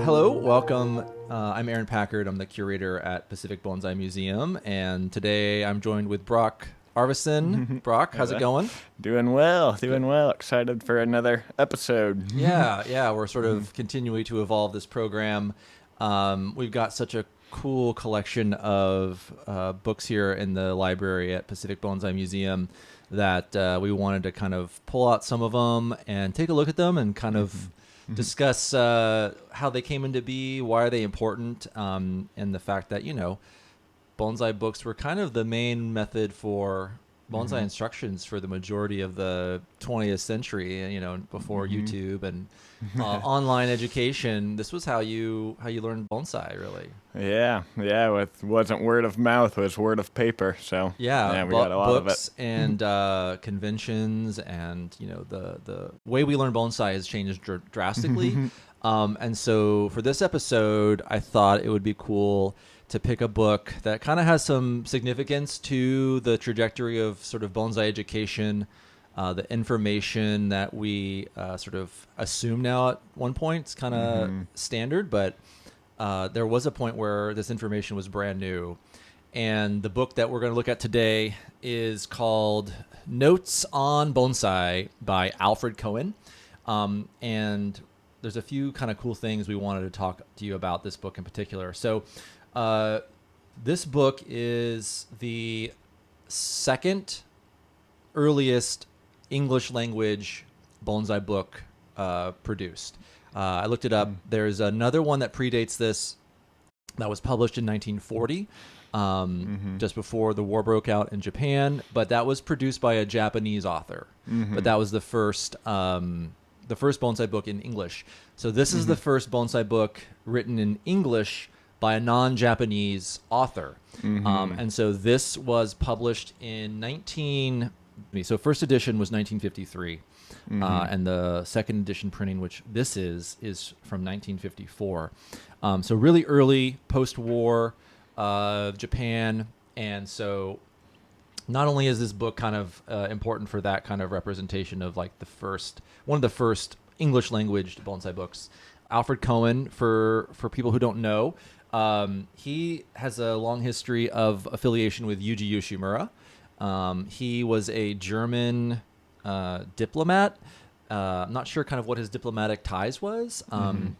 Hello, welcome. I'm Aaron Packard. I'm the curator at Pacific Bonsai Museum, and today I'm joined with Brock Arvison. Brock, how's it going? Doing well. Excited for another episode. Yeah, we're sort of continuing to evolve this program. We've got such a cool collection of books here in the library at Pacific Bonsai Museum that we wanted to kind of pull out some of them and take a look at them and kind of discuss how they came into be, why are they important, and the fact that, bonsai books were kind of the main method for bonsai instructions for the majority of the 20th century, before YouTube and online education. This was how you learned bonsai, really. Yeah. It wasn't word of mouth, it was word of paper. So we got a lot of it. Books and conventions, and the way we learn bonsai has changed drastically. And so for this episode, I thought it would be cool to pick a book that kind of has some significance to the trajectory of sort of bonsai education, the information that we sort of assume now at one point. It's kind of standard, but there was a point where this information was brand new. And the book that we're going to look at today is called Notes on Bonsai by Alfred Koehn. And there's a few kind of cool things we wanted to talk to you about this book in particular. So this book is the second earliest English language bonsai book produced. I looked it up. There's another one that predates this that was published in 1940, just before the war broke out in Japan, but that was produced by a Japanese author. But that was the first bonsai book in English. So this is the first bonsai book written in English by a non-Japanese author. And so this was published in so first edition was 1953. And the second edition printing, which this is from 1954. So really early post-war Japan. And so not only is this book kind of important for that kind of representation of like one of the first English language bonsai books, Alfred Koehn, for people who don't know, he has a long history of affiliation with Yuji Yoshimura. He was a German diplomat. I'm not sure kind of what his diplomatic ties was,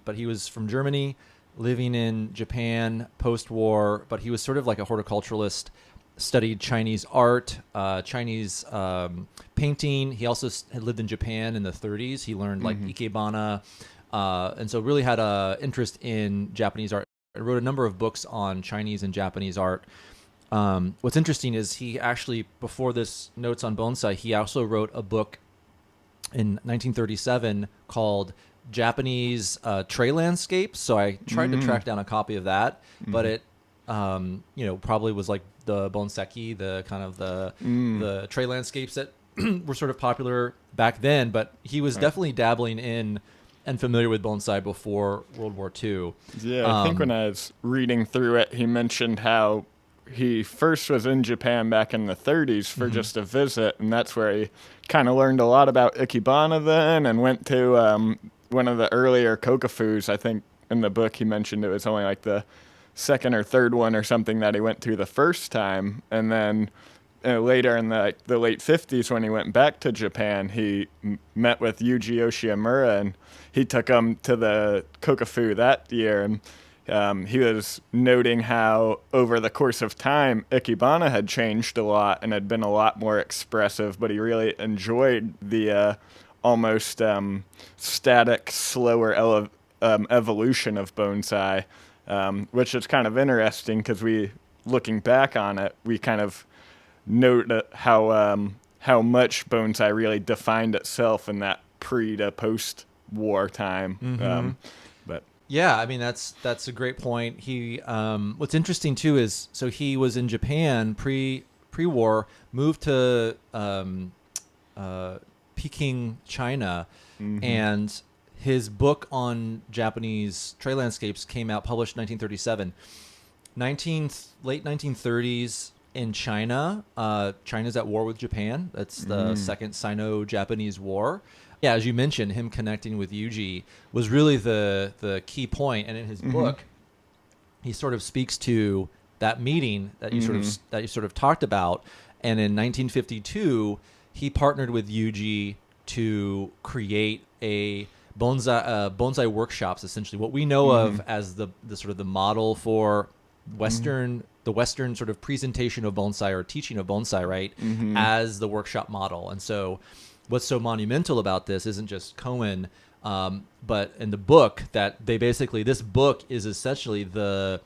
but he was from Germany, living in Japan post-war, but he was sort of like a horticulturalist, studied Chinese art, Chinese painting. He also had lived in Japan in the 30s. He learned like ikebana, and so really had an interest in Japanese art. I wrote a number of books on Chinese and Japanese art. What's interesting is he actually, before this Notes on Bonsai, he also wrote a book in 1937 called Japanese Tray Landscapes. So I tried to track down a copy of that, but it, probably was like the bonseki, the kind of the tray landscapes that were sort of popular back then. But he was definitely dabbling in and familiar with bonsai before World War II. Yeah, I think when I was reading through it, he mentioned how he first was in Japan back in the 30s for just a visit, and that's where he kind of learned a lot about ikebana then, and went to one of the earlier kokufus. I think in the book he mentioned it was only like the second or third one or something that he went to the first time, and then later in the late 50s when he went back to Japan, he met with Yuji Yoshimura, and he took him to the kokufu that year, and he was noting how over the course of time, ikebana had changed a lot and had been a lot more expressive, but he really enjoyed the almost static, slower evolution of bonsai, which is kind of interesting because looking back on it, we kind of note how much bonsai really defined itself in that pre to post-war time. Yeah, I mean that's a great point. He what's interesting too is so he was in Japan pre-war, moved to Peking, China, and his book on Japanese tray landscapes came out, published in 1937. Late 1930s, in China. China's at war with Japan. That's the Second Sino-Japanese War. Yeah, as you mentioned, him connecting with Yuji was really the key point. And in his book, he sort of speaks to that meeting that you sort of talked about. And in 1952, he partnered with Yuji to create a bonsai workshops, essentially what we know of as the sort of the model for the Western sort of presentation of bonsai or teaching of bonsai, right? As the workshop model. And so what's so monumental about this isn't just Koehn, but in the book that this book is essentially the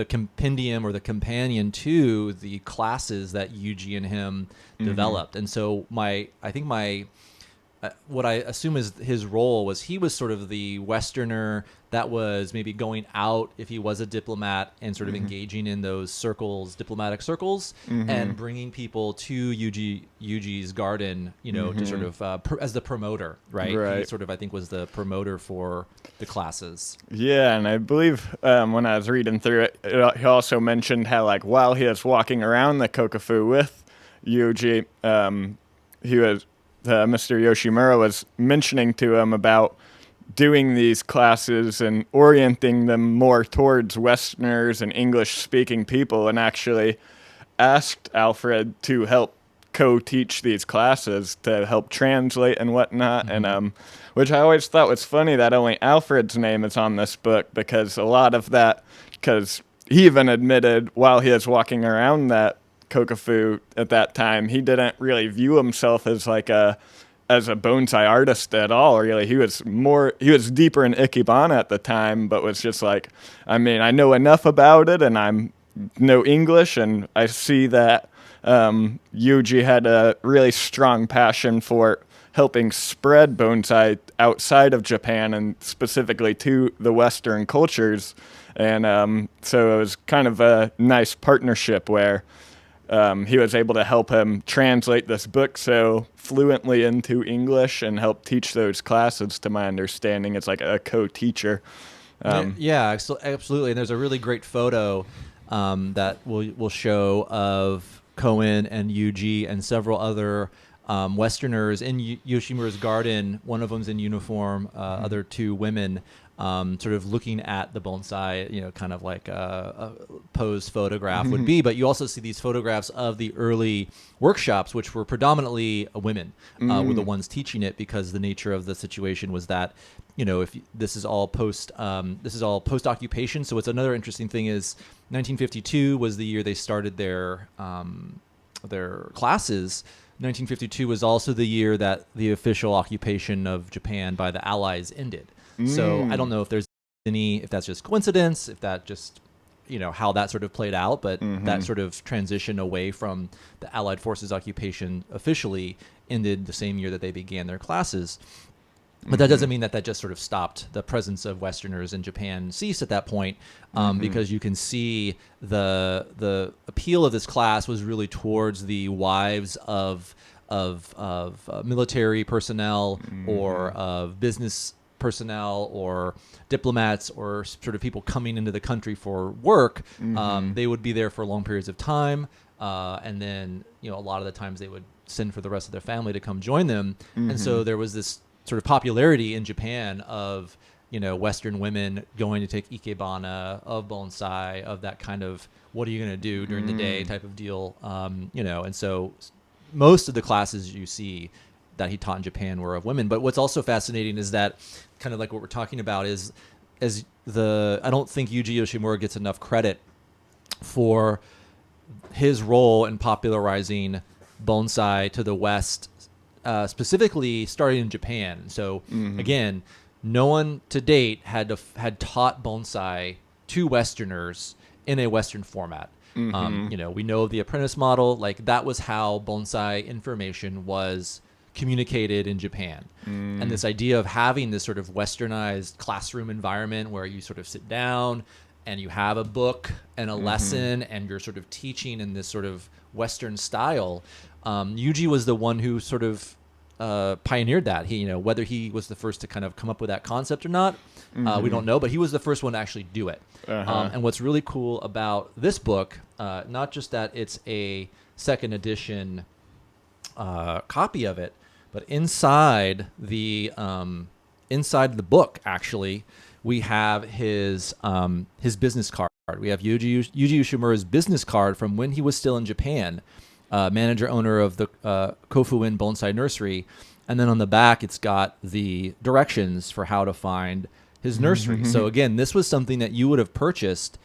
compendium or the companion to the classes that Yuji and him developed. And so what I assume is his role was he was sort of the Westerner that was maybe going out if he was a diplomat and sort of engaging in those diplomatic circles, and bringing people to Yuji's garden, to sort of as the promoter, right? He sort of, I think, was the promoter for the classes. Yeah, and I believe when I was reading through it, he also mentioned how, like, while he was walking around the Kokufu with Yuji, Mr. Yoshimura was mentioning to him about doing these classes and orienting them more towards Westerners and English-speaking people, and actually asked Alfred to help co-teach these classes, to help translate and whatnot. And which I always thought was funny that only Alfred's name is on this book, because a lot of that, because he even admitted while he was walking around that Kokufu at that time, he didn't really view himself as a bonsai artist at all. Really, he was deeper in Ikebana at the time, but was just like, I know enough about it, and I know English, and I see that Yuji had a really strong passion for helping spread bonsai outside of Japan, and specifically to the Western cultures. And so it was kind of a nice partnership where he was able to help him translate this book so fluently into English and help teach those classes, to my understanding. It's like a co-teacher. Yeah, absolutely. And there's a really great photo that we'll show of Koehn and Yuji and several other Westerners in Yoshimura's garden. One of them's in uniform, other two women, sort of looking at the bonsai, kind of like a posed photograph would be. But you also see these photographs of the early workshops, which were predominantly women were the ones teaching it, because the nature of the situation was that, if this is all post occupation. So what's another interesting thing is 1952 was the year they started their classes. 1952 was also the year that the official occupation of Japan by the Allies ended. So I don't know if that's just coincidence, if that just, how that sort of played out, but that sort of transition away from the Allied forces occupation officially ended the same year that they began their classes. But that doesn't mean that just sort of stopped. The presence of Westerners in Japan ceased at that point, because you can see the appeal of this class was really towards the wives of military personnel, or of business personnel, or diplomats, or sort of people coming into the country for work. They would be there for long periods of time, and then a lot of the times they would send for the rest of their family to come join them. And so there was this sort of popularity in Japan of Western women going to take ikebana, of bonsai, of that kind of what are you going to do during the day type of deal. And so most of the classes you see that he taught in Japan were of women. But what's also fascinating is that, kind of like what we're talking about, is I don't think Yuji Yoshimura gets enough credit for his role in popularizing bonsai to the West, specifically starting in Japan. So again, no one to date had taught bonsai to Westerners in a Western format. We know of the apprentice model, like that was how bonsai information was communicated in Japan. And this idea of having this sort of westernized classroom environment where you sort of sit down and you have a book and a lesson and you're sort of teaching in this sort of Western style. Yuji was the one who sort of pioneered that. He, whether he was the first to kind of come up with that concept or not, we don't know, but he was the first one to actually do it. And what's really cool about this book not just that it's a second edition copy of it, but inside the book, actually, we have his business card. We have Yuji Yoshimura's business card from when he was still in Japan, manager owner of the Kofuin Bonsai Nursery, and then on the back it's got the directions for how to find his nursery. So again, this was something that you would have purchased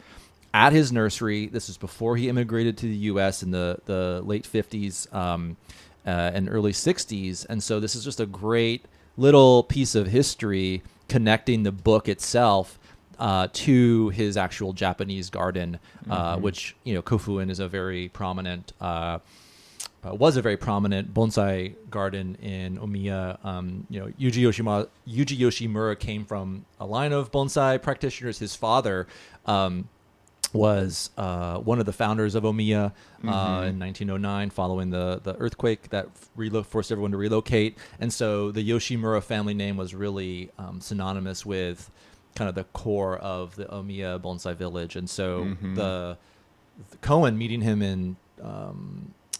at his nursery. This was before he immigrated to the U.S. in the late 50s. And early 60s. And so this is just a great little piece of history connecting the book itself to his actual Japanese garden, which, Kofuin is a very prominent, was a very prominent bonsai garden in Omiya. Yuji Yoshimura came from a line of bonsai practitioners. His father was one of the founders of Omiya in 1909, following the earthquake that forced everyone to relocate. And so the Yoshimura family name was really synonymous with kind of the core of the Omiya bonsai village. And so the Koehn, meeting him in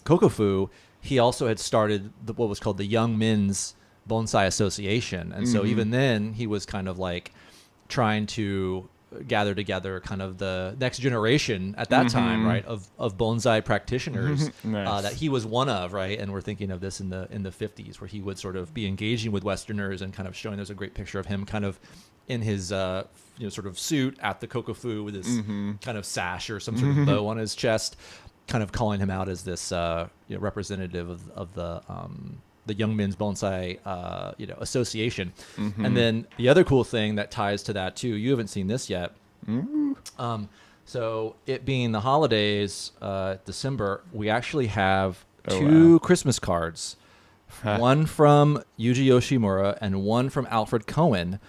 Kokofu, he also had started what was called the Young Men's Bonsai Association. And so even then, he was kind of like trying to gather together kind of the next generation at that time, right, of bonsai practitioners that he was one of, right? And we're thinking of this in the 50s, where he would sort of be engaging with Westerners and kind of showing. There's a great picture of him kind of in his sort of suit at the Kokofu with his kind of sash or some sort of bow on his chest, kind of calling him out as this representative of the Young Men's Bonsai Association. And then the other cool thing that ties to that too, you haven't seen this yet. So it being the holidays, December, we actually have two Christmas cards, one from Yuji Yoshimura and one from Alfred Koehn.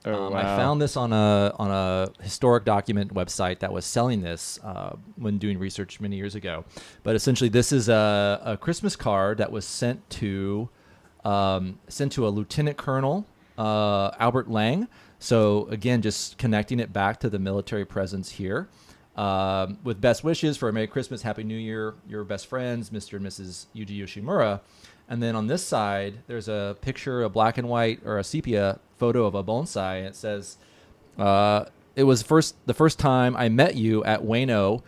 I found this on a historic document website that was selling this when doing research many years ago. But essentially, this is a Christmas card that was sent to a Lieutenant Colonel, Albert Lang. So again, just connecting it back to the military presence here. With best wishes for a Merry Christmas, Happy New Year, your best friends, Mr. and Mrs. Yuji Yoshimura. And then on this side, there's a picture, a black and white or a sepia photo of a bonsai. And it says, it was the first time I met you at Ueno,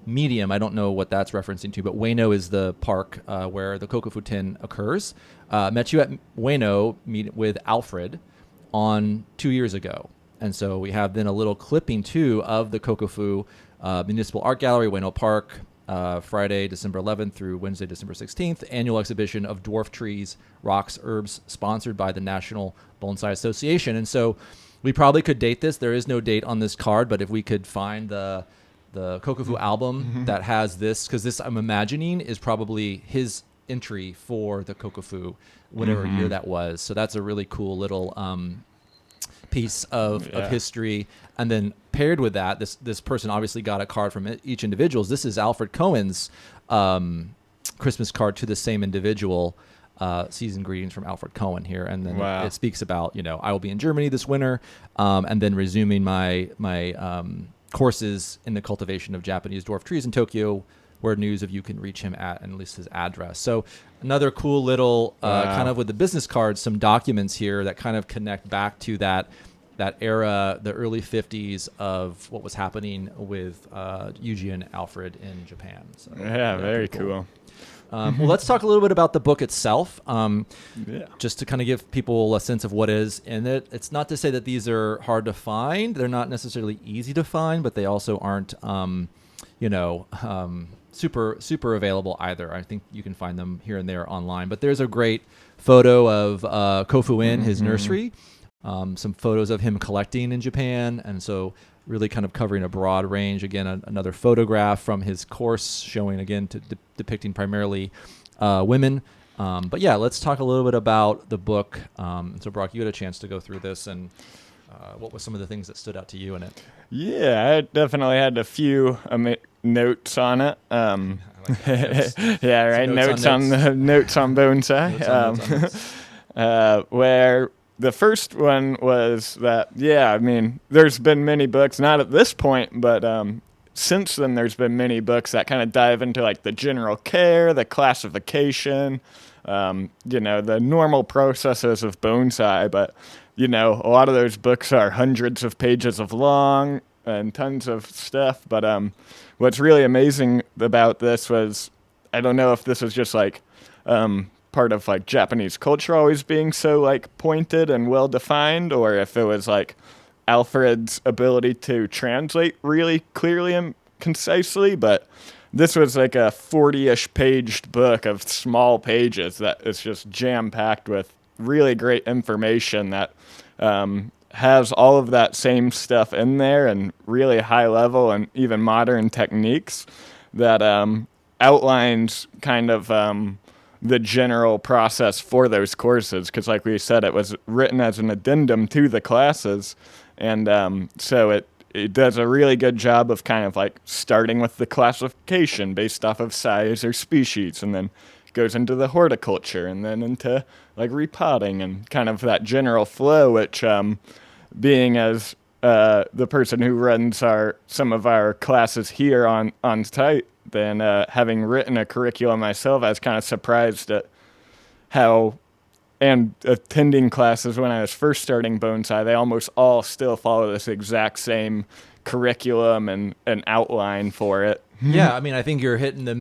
Medium. I don't know what that's referencing to, but Ueno is the park where the Kokofuten occurs. Met you at Ueno with Alfred on 2 years ago. And so we have then a little clipping too of the Kokofu Municipal Art Gallery, Ueno Park, Friday, December 11th through Wednesday, December 16th, annual exhibition of dwarf trees, rocks, herbs, sponsored by the National Bonsai Association. And so we probably could date this. There is no date on this card, but if we could find the Kokofu album that has this, because this, I'm imagining, is probably his entry for the Kokofu, whatever year that was. So that's a really cool little piece of history. And then paired with that, this person obviously got a card from each individual. This is Alfred Koehn's Christmas card to the same individual. Season greetings from Alfred Koehn here. And then it speaks about, I will be in Germany this winter, and then resuming my courses in the cultivation of Japanese dwarf trees in Tokyo, where news of you can reach him at least his address. So another cool little kind of with the business cards, some documents here that kind of connect back to that era, the early 50s, of what was happening with Yuji and Alfred in Japan. So, very cool. Well, let's talk a little bit about the book itself, just to kind of give people a sense of what is in it. It's not to say that these are hard to find. They're not necessarily easy to find, but they also aren't, super available either. I think you can find them here and there online. But there's a great photo of Kofuin, his nursery, some photos of him collecting in Japan, and so really kind of covering a broad range. Again, another photograph from his course showing, again, depicting primarily women. But yeah, let's talk a little bit about the book. So Brock, you had a chance to go through this, and what were some of the things that stood out to you in it? Yeah, I definitely had a few notes on it. Notes on bonsai. Where the first one was that, there's been many books, not at this point, but since then, there's been many books that kind of dive into like the general care, the classification, the normal processes of bonsai. But, a lot of those books are hundreds of pages of long and tons of stuff. But what's really amazing about this was, I don't know if this is just like part of like Japanese culture always being so like pointed and well defined, or if it was like Alfred's ability to translate really clearly and concisely. But this was like a 40-ish paged book of small pages that is just jam-packed with really great information that has all of that same stuff in there and really high level and even modern techniques that outlines kind of the general process for those courses. Because like we said, it was written as an addendum to the classes. And so it does a really good job of kind of like starting with the classification based off of size or species, and then goes into the horticulture, and then into like repotting and kind of that general flow, which being as the person who runs some of our classes here on site, then having written a curriculum myself, I was kind of surprised at how, and attending classes when I was first starting bonsai, they almost all still follow this exact same curriculum and an outline for it. Yeah, I mean, I think you're hitting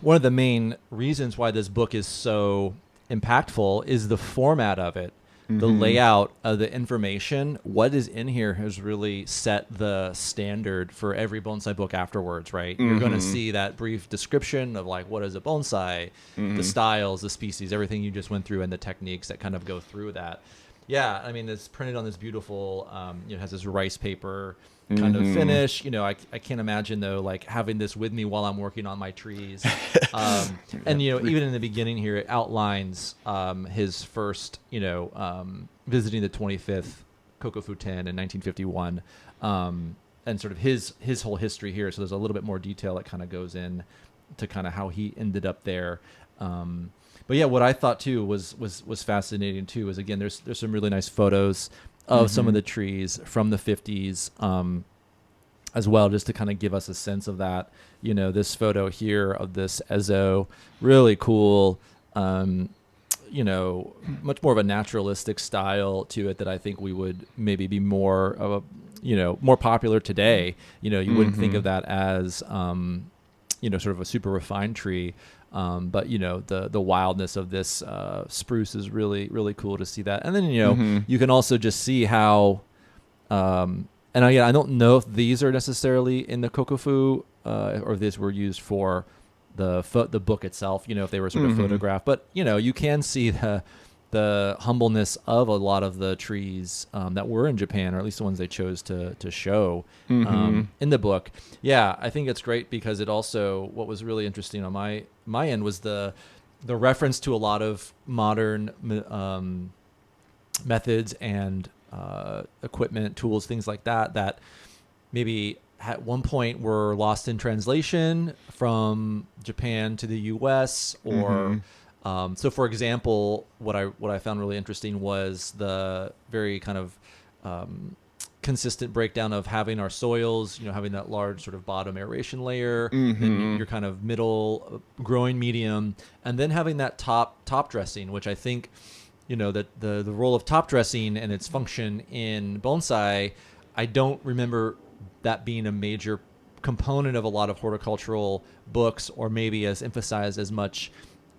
one of the main reasons why this book is so impactful is the format of it. The layout of the information, what is in here has really set the standard for every bonsai book afterwards, right? You're going to see that brief description of like, what is a bonsai, the styles, the species, everything you just went through, and the techniques that kind of go through that. Yeah, I mean, it's printed on this beautiful, it has this rice paper kind of finish. I can't imagine though, like having this with me while I'm working on my trees. And even in the beginning here, it outlines his first, visiting the 25th Kokofuten in 1951, and sort of his whole history here. So there's a little bit more detail that kind of goes in to kind of how he ended up there. But yeah, what I thought too was fascinating too is, again, there's some really nice photos of some of the trees from the 50s as well, just to kind of give us a sense of that. This photo here of this Ezo, really cool, much more of a naturalistic style to it that I think we would maybe be more of a, more popular today. You wouldn't think of that as, sort of a super refined tree. But the wildness of this spruce is really, really cool to see that. And then you can also just see how, and again, I don't know if these are necessarily in the Kokofu, or if these were used for the book itself. If they were sort of photographed, but you can see the humbleness of a lot of the trees that were in Japan, or at least the ones they chose to show in the book. Yeah, I think it's great because it also, what was really interesting on my end was the reference to a lot of modern methods and equipment, tools, things like that maybe at one point were lost in translation from Japan to the US, or so for example, what I found really interesting was the very kind of consistent breakdown of having our soils, having that large sort of bottom aeration layer, and your kind of middle growing medium, and then having that top dressing, which I think, that the role of top dressing and its function in bonsai, I don't remember that being a major component of a lot of horticultural books, or maybe as emphasized as much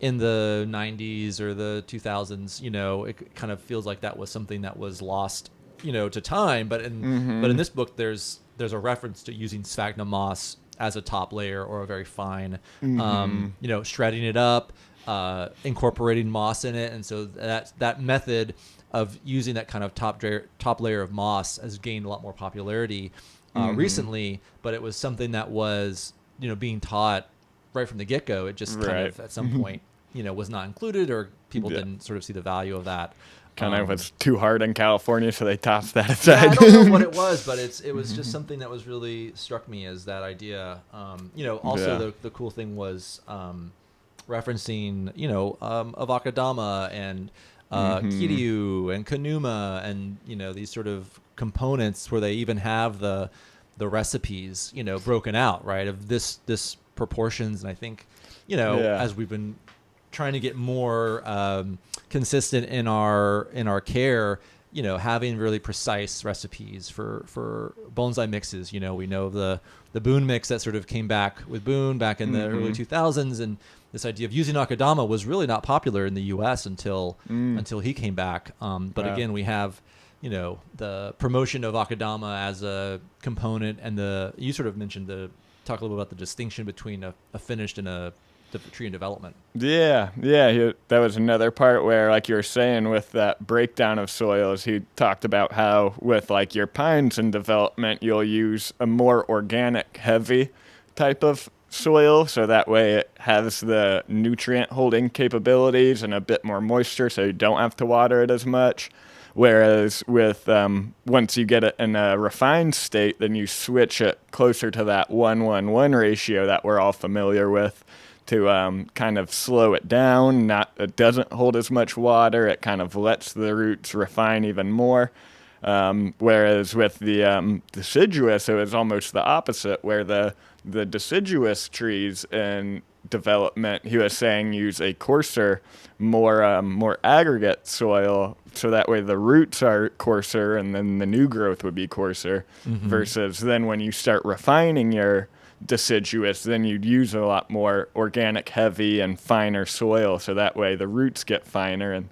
in the 90s or the 2000s. It kind of feels like that was something that was lost, to time. But in this book, there's a reference to using sphagnum moss as a top layer, or a very fine, shredding it up, incorporating moss in it. And so that method of using that kind of top layer of moss has gained a lot more popularity recently, but it was something that was, being taught right from the get-go. It just kind of at some point, was not included, or people didn't sort of see the value of that. Kind of was too hard in California, so they tossed that aside. Yeah, I don't know what it was, but it was just something that was really struck me as that idea. Also the cool thing was referencing, Avakadama and Kiryu and Kanuma, and these sort of components where they even have the the recipes, broken out, right, of this proportions. And I think, as we've been trying to get more consistent in our care, having really precise recipes for bonsai mixes. We know the Boone mix that sort of came back with Boone back in the early 2000s, and this idea of using akadama was really not popular in the U.S. until he came back. But again, we have the promotion of akadama as a component, and you sort of mentioned talk a little bit about the distinction between a finished and a tree in development. Yeah. That was another part where, like you were saying, with that breakdown of soils, he talked about how with like your pines in development, you'll use a more organic, heavy type of soil, so that way it has the nutrient holding capabilities and a bit more moisture, so you don't have to water it as much. Whereas with once you get it in a refined state, then you switch it closer to that 1-1-1 ratio that we're all familiar with, to kind of slow it down. It doesn't hold as much water. It kind of lets the roots refine even more. Whereas with the deciduous, it was almost the opposite, where the deciduous trees in development, he was saying, use a coarser, more aggregate soil, so that way the roots are coarser and then the new growth would be coarser. Versus then when you start refining your deciduous, then you'd use a lot more organic, heavy, and finer soil, so that way the roots get finer.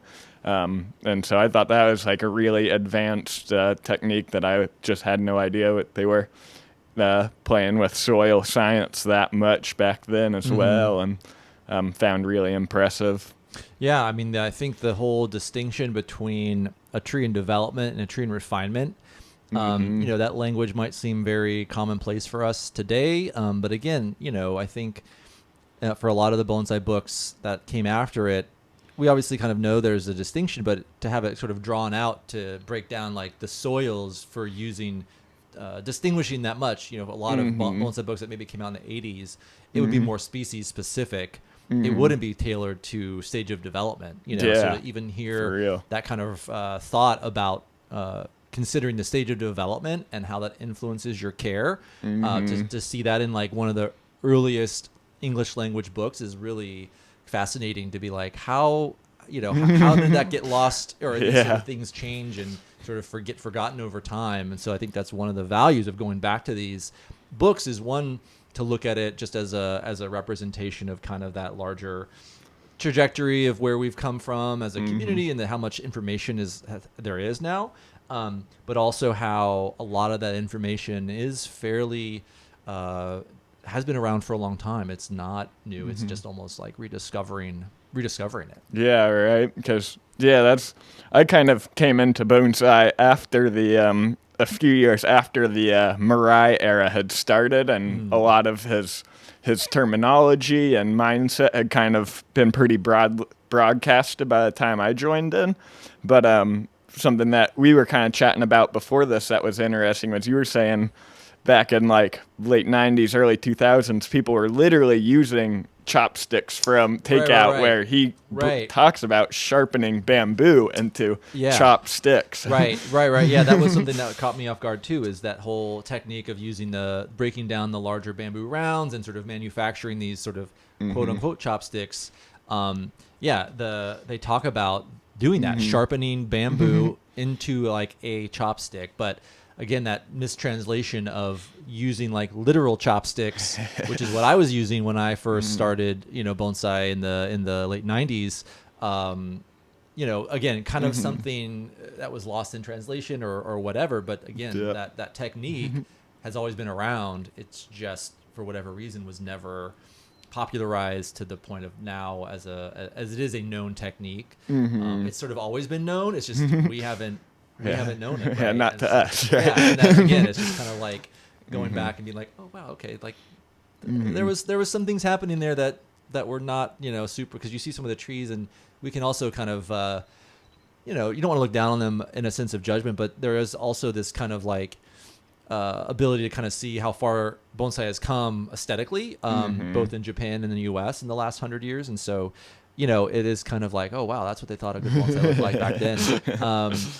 And so I thought that was like a really advanced technique that I just had no idea what they were playing with soil science that much back then as well, and found really impressive. Yeah, I mean, I think the whole distinction between a tree in development and a tree in refinement, that language might seem very commonplace for us today. But again, I think for a lot of the bonsai books that came after it, we obviously kind of know there's a distinction, but to have it sort of drawn out to break down like the soils for using, distinguishing that much, a lot of bonsai books that maybe came out in the 80s, it would be more species specific. It wouldn't be tailored to stage of development, so to even hear that kind of thought about considering the stage of development and how that influences your care, to see that in like one of the earliest English language books is really fascinating. To be like, how did that get lost, or these sort of things change and sort of forgotten over time. And so I think that's one of the values of going back to these books, is one, to look at it just as a representation of kind of that larger trajectory of where we've come from as a community, and how much information there is now, but also how a lot of that information is fairly has been around for a long time. It's not new. It's just almost like rediscovering it. Yeah, right. Because I kind of came into bonsai after a few years after the Mirai era had started, and a lot of his terminology and mindset had kind of been pretty broadcasted by the time I joined in. But something that we were kind of chatting about before this that was interesting was, you were saying back in like late 90s, early 2000s, people were literally using chopsticks from takeout, right. Where he talks about sharpening bamboo into chopsticks. Right. Yeah, that was something that caught me off guard too, is that whole technique of using breaking down the larger bamboo rounds and sort of manufacturing these sort of quote unquote chopsticks. They talk about doing that, sharpening bamboo into like a chopstick, but again, that mistranslation of using like literal chopsticks, which is what I was using when I first started, bonsai in the late 90s. Again, kind of something that was lost in translation or whatever. But again, that technique has always been around. It's just, for whatever reason, was never popularized to the point of now as it is a known technique. It's sort of always been known. It's just we haven't known it. Right? Yeah, not to us. Right? Yeah, and that, again, it's just kind of like going back and being like, oh wow, okay, like there was some things happening there that were not super, because you see some of the trees, and we can also kind of you don't want to look down on them in a sense of judgment, but there is also this kind of like ability to kind of see how far bonsai has come aesthetically, both in Japan and in the U.S. in the last 100 years, and so it is kind of like, oh wow, that's what they thought a good bonsai looked like back then.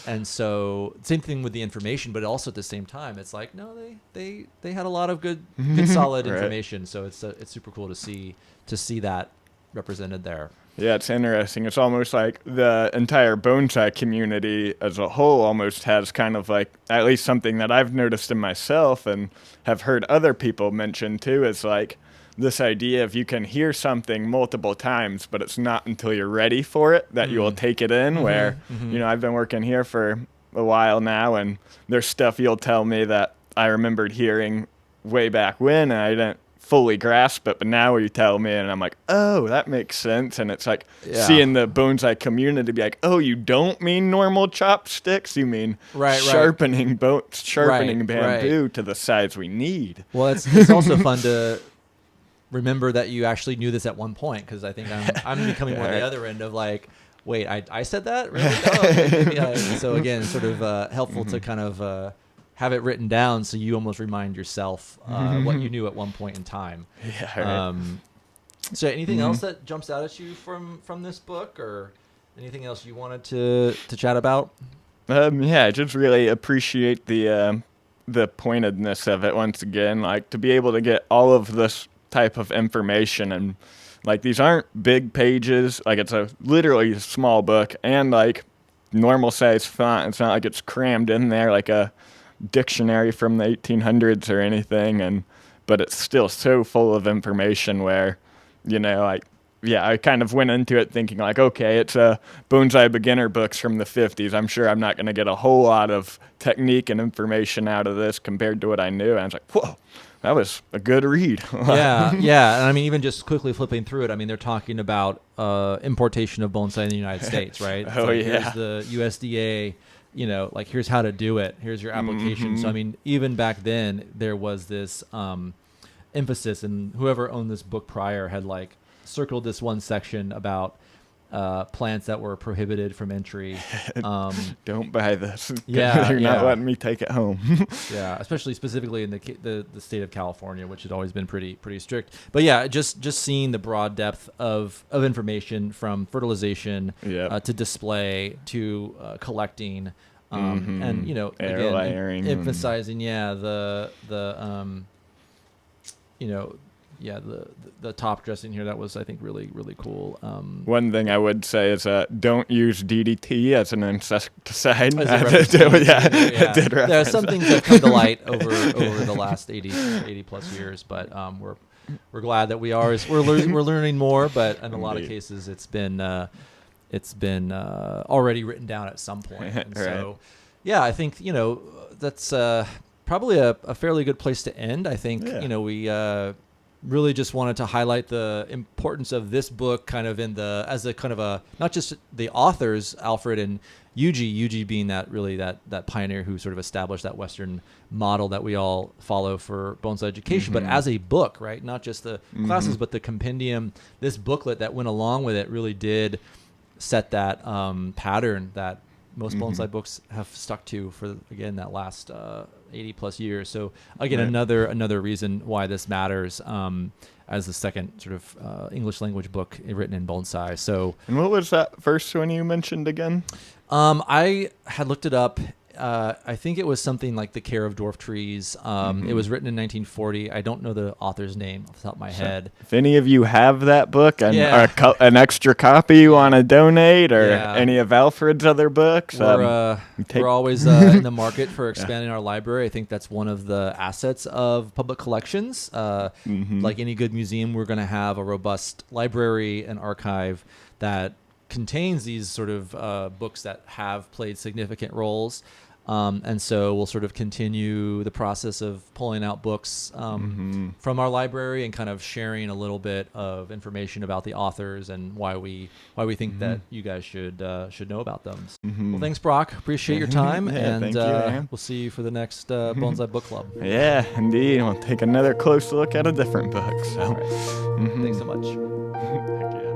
And so same thing with the information, but also at the same time, it's like, no, they had a lot of good solid Right. information. So it's super cool to see that represented there. Yeah, it's interesting. It's almost like the entire bonsai community as a whole almost has kind of like, at least something that I've noticed in myself and have heard other people mention too, is like this idea of you can hear something multiple times, but it's not until you're ready for it that you will take it in. Where, I've been working here for a while now, and there's stuff you'll tell me that I remembered hearing way back when, and I didn't fully grasp it, but now you tell me and I'm like, oh, that makes sense. And it's like seeing the bonsai community be like, oh, you don't mean normal chopsticks, you mean sharpening bamboo to the size we need. Well, it's also fun to remember that you actually knew this at one point, because I think I'm becoming more the other end of like, wait, I said that? Really? Oh, maybe so again, sort of helpful to kind of have it written down, so you almost remind yourself what you knew at one point in time. Yeah. Right. So anything else that jumps out at you from this book, or anything else you wanted to chat about? I just really appreciate the pointedness of it once again, like to be able to get all of this type of information, and like these aren't big pages, like it's literally a small book, and like normal size font. It's not like it's crammed in there like a dictionary from the 1800s or anything, but it's still so full of information where, I kind of went into it thinking like, okay, it's a bonsai beginner books from the 50s. I'm sure I'm not going to get a whole lot of technique and information out of this compared to what I knew. And I was like, whoa, that was a good read. Yeah. And I mean, even just quickly flipping through it, I mean, they're talking about importation of bonsai in the United States, right? It's here's the USDA, like here's how to do it. Here's your application. So, I mean, even back then there was this emphasis, and whoever owned this book prior had like circled this one section about plants that were prohibited from entry. Don't buy this. Yeah, You're not letting me take it home. Yeah, especially specifically in the state of California, which has always been pretty strict. But yeah, just seeing the broad depth of information from fertilization to display to collecting, and air again layering, emphasizing the top dressing here, that was, I think, really, really cool. One thing I would say is don't use DDT as an insecticide. There are some things that come to light over the last 80 plus years, but we're glad that we're learning more. But in a lot of cases, it's been already written down at some point. And so, I think that's probably a fairly good place to end. I think we really just wanted to highlight the importance of this book kind of as a kind of a, not just the authors, Alfred and Yuji being that pioneer who sort of established that Western model that we all follow for bonsai education, but as a book, right? Not just the classes, but the compendium, this booklet that went along with it really did set that pattern that most bonsai books have stuck to for, again, that last 80 plus years. So again, another reason why this matters as the second sort of English language book written in bonsai. So, and what was that first one you mentioned again? I had looked it up. I think it was something like The Care of Dwarf Trees. It was written in 1940. I don't know the author's name off the top of my head. If any of you have that book and an extra copy you want to donate, or any of Alfred's other books, we're always in the market for expanding our library. I think that's one of the assets of public collections. Like any good museum, we're going to have a robust library and archive that contains these sort of books that have played significant roles. And so we'll sort of continue the process of pulling out books from our library and kind of sharing a little bit of information about the authors and why we think that you guys should know about them. Well, thanks, Brock. Appreciate your time, and we'll see you for the next Bonsai Book Club. Yeah, indeed. We'll take another close look at a different book. So, Thanks so much. Heck yeah.